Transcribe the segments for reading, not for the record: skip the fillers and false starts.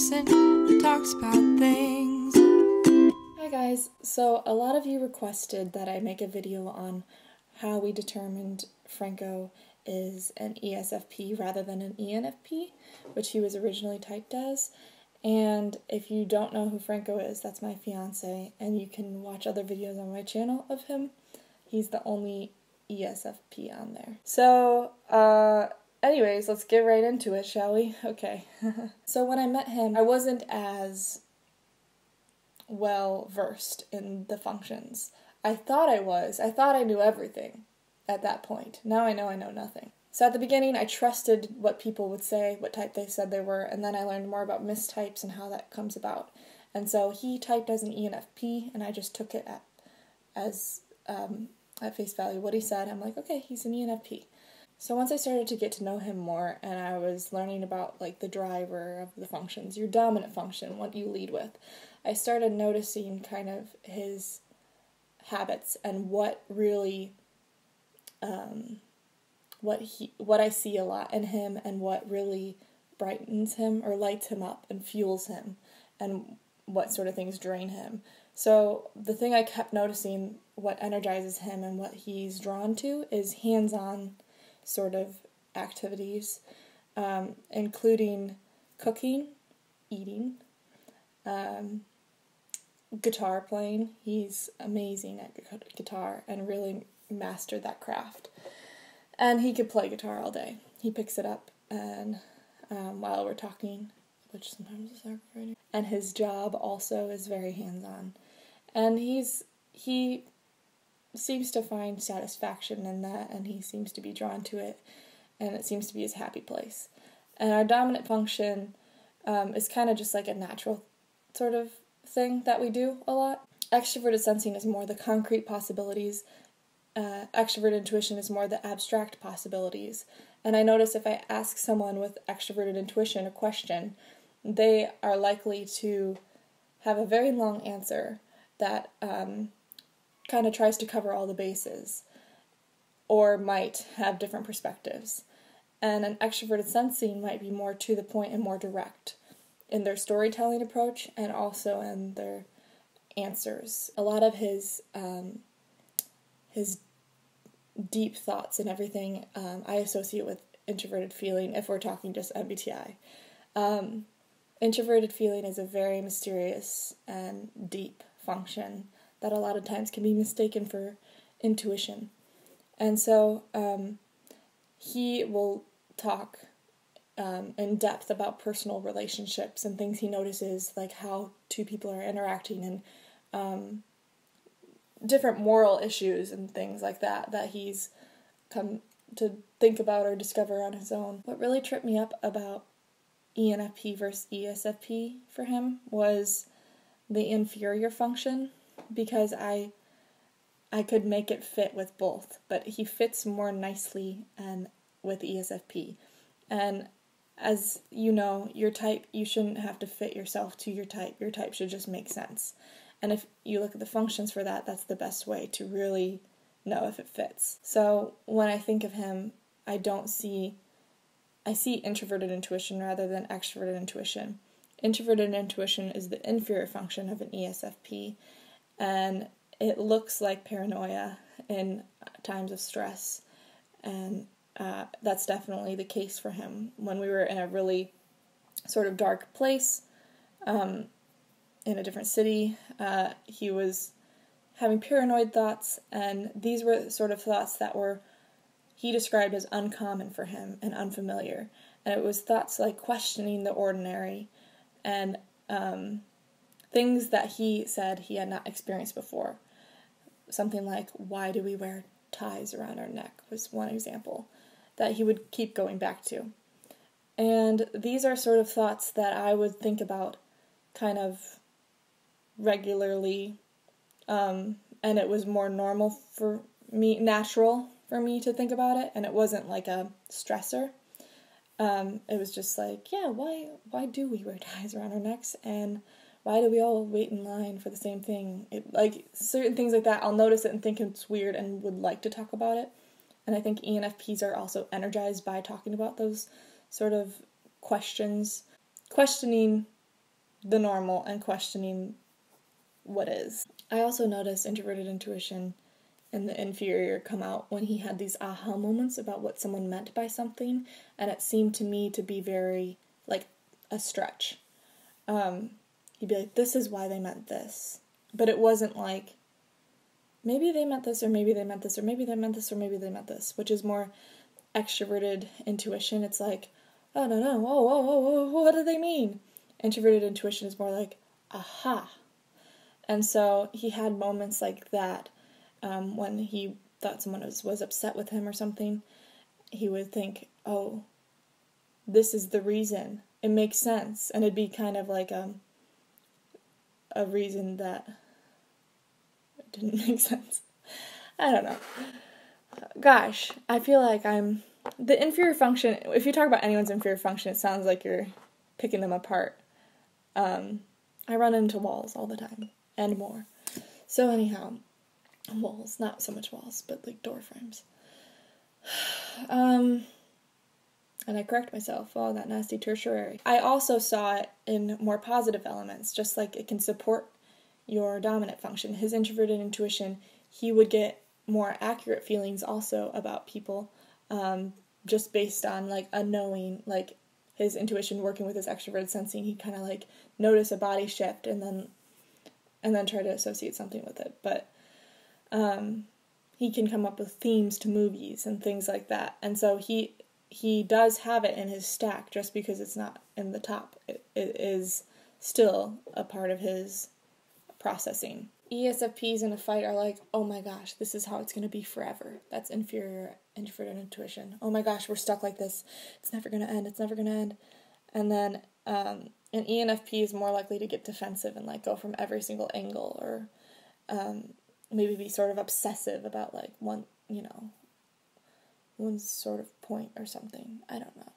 person who talks about things. Hi guys, so a lot of you requested that I make a video on how we determined Franco is an ESFP rather than an ENFP, which he was originally typed as. And if you don't know who Franco is, that's my fiance, and you can watch other videos on my channel of him. He's the only ESFP on there. So, anyways, let's get right into it, shall we? Okay. So when I met him, I wasn't as well versed in the functions. I thought I was. I thought I knew everything at that point. Now I know nothing. So at the beginning, I trusted what people would say, what type they said they were, and then I learned more about mistypes and how that comes about. And so he typed as an ENFP, and I just took it as at face value what he said. I'm like, okay, he's an ENFP. So once I started to get to know him more, and I was learning about like the driver of the functions, your dominant function, what you lead with, I started noticing kind of his habits and what really what I see a lot in him, and what really brightens him or lights him up and fuels him, and what sort of things drain him. So the thing I kept noticing, what energizes him and what he's drawn to, is hands-on sort of activities, including cooking, eating, guitar playing. He's amazing at guitar and really mastered that craft. And he could play guitar all day. He picks it up and while we're talking, which sometimes is aggravating. And his job also is very hands-on. And he seems to find satisfaction in that, and he seems to be drawn to it, and it seems to be his happy place. And our dominant function is kind of just like a natural sort of thing that we do a lot. Extroverted sensing is more the concrete possibilities. Extroverted intuition is more the abstract possibilities. And I notice if I ask someone with extroverted intuition a question, they are likely to have a very long answer that kind of tries to cover all the bases, or might have different perspectives. And an extroverted sensing might be more to the point and more direct in their storytelling approach, and also in their answers. A lot of his deep thoughts and everything I associate with introverted feeling, if we're talking just MBTI. Introverted feeling is a very mysterious and deep function that a lot of times can be mistaken for intuition. And so he will talk in depth about personal relationships and things he notices, like how two people are interacting, and different moral issues and things like that he's come to think about or discover on his own. What really tripped me up about ENFP versus ESFP for him was the inferior function, because I could make it fit with both, but he fits more nicely and with ESFP. And as you know, your type, you shouldn't have to fit yourself to your type. Your type should just make sense. And if you look at the functions for that, that's the best way to really know if it fits. So when I think of him, I see introverted intuition rather than extroverted intuition. Introverted intuition is the inferior function of an ESFP, and it looks like paranoia in times of stress, and that's definitely the case for him. When we were in a really sort of dark place, in a different city, he was having paranoid thoughts, and these were sort of thoughts that he described as uncommon for him and unfamiliar. And it was thoughts like questioning the ordinary, and things that he said he had not experienced before. Something like, why do we wear ties around our neck, was one example that he would keep going back to. And these are sort of thoughts that I would think about kind of regularly, and it was more normal for me, natural for me to think about it, and it wasn't like a stressor. It was just like, yeah, why do we wear ties around our necks, and why do we all wait in line for the same thing? Like, certain things like that, I'll notice it and think it's weird and would like to talk about it. And I think ENFPs are also energized by talking about those sort of questions. Questioning the normal and questioning what is. I also noticed introverted intuition and the inferior come out when he had these aha moments about what someone meant by something, and it seemed to me to be very, like, a stretch. He'd be like, this is why they meant this. But it wasn't like, maybe they meant this, or maybe they meant this, or maybe they meant this, or maybe they meant this, which is more extroverted intuition. It's like, oh, no, what do they mean? Introverted intuition is more like, aha. And so he had moments like that. When he thought someone was upset with him or something, he would think, oh, this is the reason. It makes sense. And it'd be kind of like a reason that didn't make sense. I don't know. Gosh, I feel like the inferior function, if you talk about anyone's inferior function, it sounds like you're picking them apart. I run into walls all the time, and more. So anyhow, walls, not so much walls, but like door frames. And I correct myself, oh, that nasty tertiary. I also saw it in more positive elements, just like it can support your dominant function. His introverted intuition, he would get more accurate feelings also about people, just based on like a knowing, like his intuition working with his extroverted sensing. He'd kind of like notice a body shift and then try to associate something with it. But he can come up with themes to movies and things like that. And so he does have it in his stack, just because it's not in the top. It is still a part of his processing. ESFPs in a fight are like, oh my gosh, this is how it's going to be forever. That's inferior introverted intuition. Oh my gosh, we're stuck like this. It's never going to end. It's never going to end. And then an ENFP is more likely to get defensive and like go from every single angle, or maybe be sort of obsessive about like one sort of point or something. I don't know.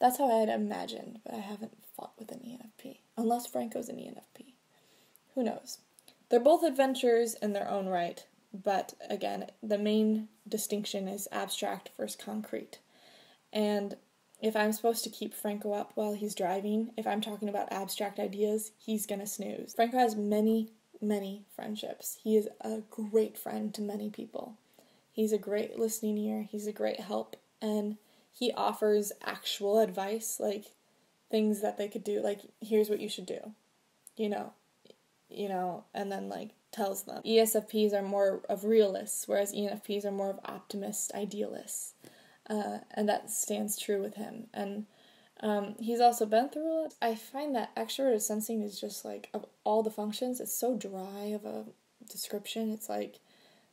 That's how I had imagined, but I haven't fought with an ENFP. Unless Franco's an ENFP. Who knows? They're both adventurers in their own right, but again, the main distinction is abstract versus concrete. And if I'm supposed to keep Franco up while he's driving, if I'm talking about abstract ideas, he's gonna snooze. Franco has many friendships. He is a great friend to many people. He's a great listening ear, he's a great help, and he offers actual advice, like things that they could do, like, here's what you should do, and then like tells them. ESFPs are more of realists, whereas ENFPs are more of optimists, idealists, and that stands true with him. And he's also been through a lot. I find that extroverted sensing is just like, of all the functions, it's so dry of a description. It's like,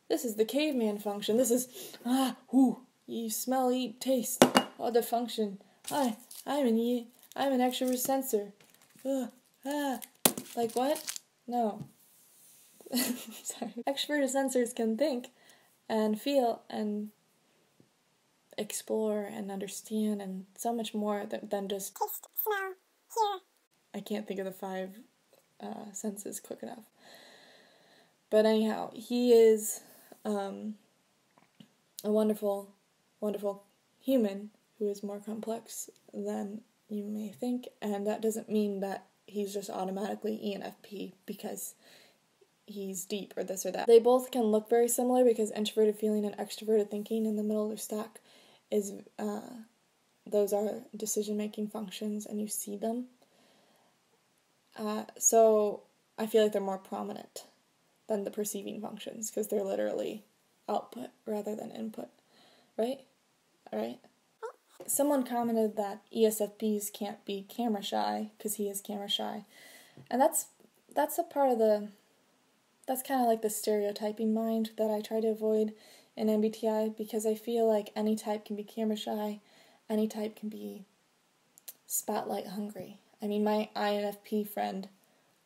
this is the caveman function. This is, you smell, eat, taste, other function. I'm an extrovert sensor. Like what? No. Sorry. Extroverted sensors can think and feel and explore and understand and so much more than just taste, smell, hear. I can't think of the 5 senses quick enough. But anyhow, he is a wonderful, wonderful human who is more complex than you may think, and that doesn't mean that he's just automatically ENFP because he's deep or this or that. They both can look very similar because introverted feeling and extroverted thinking in the middle of their stack is, those are decision-making functions and you see them. So I feel like they're more prominent than the perceiving functions because they're literally output rather than input, right? All right. Someone commented that ESFPs can't be camera shy because he is camera shy, and that's a part of that's kind of like the stereotyping mind that I try to avoid in MBTI, because I feel like any type can be camera shy, any type can be spotlight hungry. I mean, my INFP friend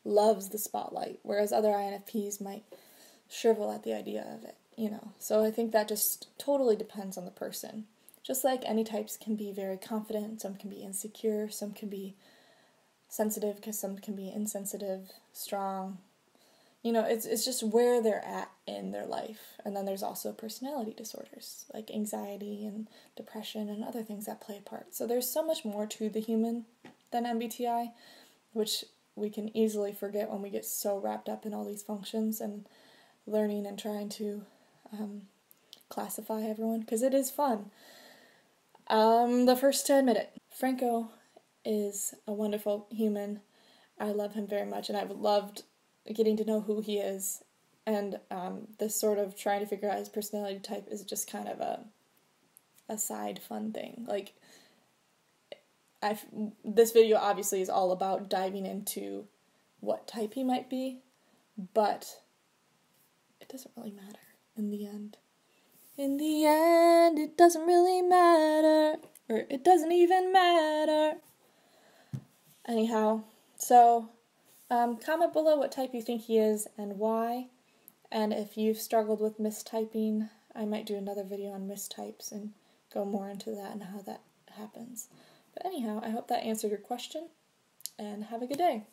loves the spotlight, whereas other INFPs might shrivel at the idea of it, So I think that just totally depends on the person. Just like any types can be very confident, some can be insecure, some can be sensitive, because some can be insensitive, strong. It's just where they're at in their life. And then there's also personality disorders, like anxiety and depression and other things that play a part. So there's so much more to the human than MBTI, which we can easily forget when we get so wrapped up in all these functions and learning and trying to classify everyone, because it is fun. The first to admit it. Franco is a wonderful human. I love him very much, and I've loved getting to know who he is, and this sort of trying to figure out his personality type is just kind of a side fun thing. Like, this video obviously is all about diving into what type he might be, but it doesn't really matter in the end. In the end, it doesn't really matter, or it doesn't even matter. Anyhow, so comment below what type you think he is and why, and if you've struggled with mistyping, I might do another video on mistypes and go more into that and how that happens. But anyhow, I hope that answered your question, and have a good day.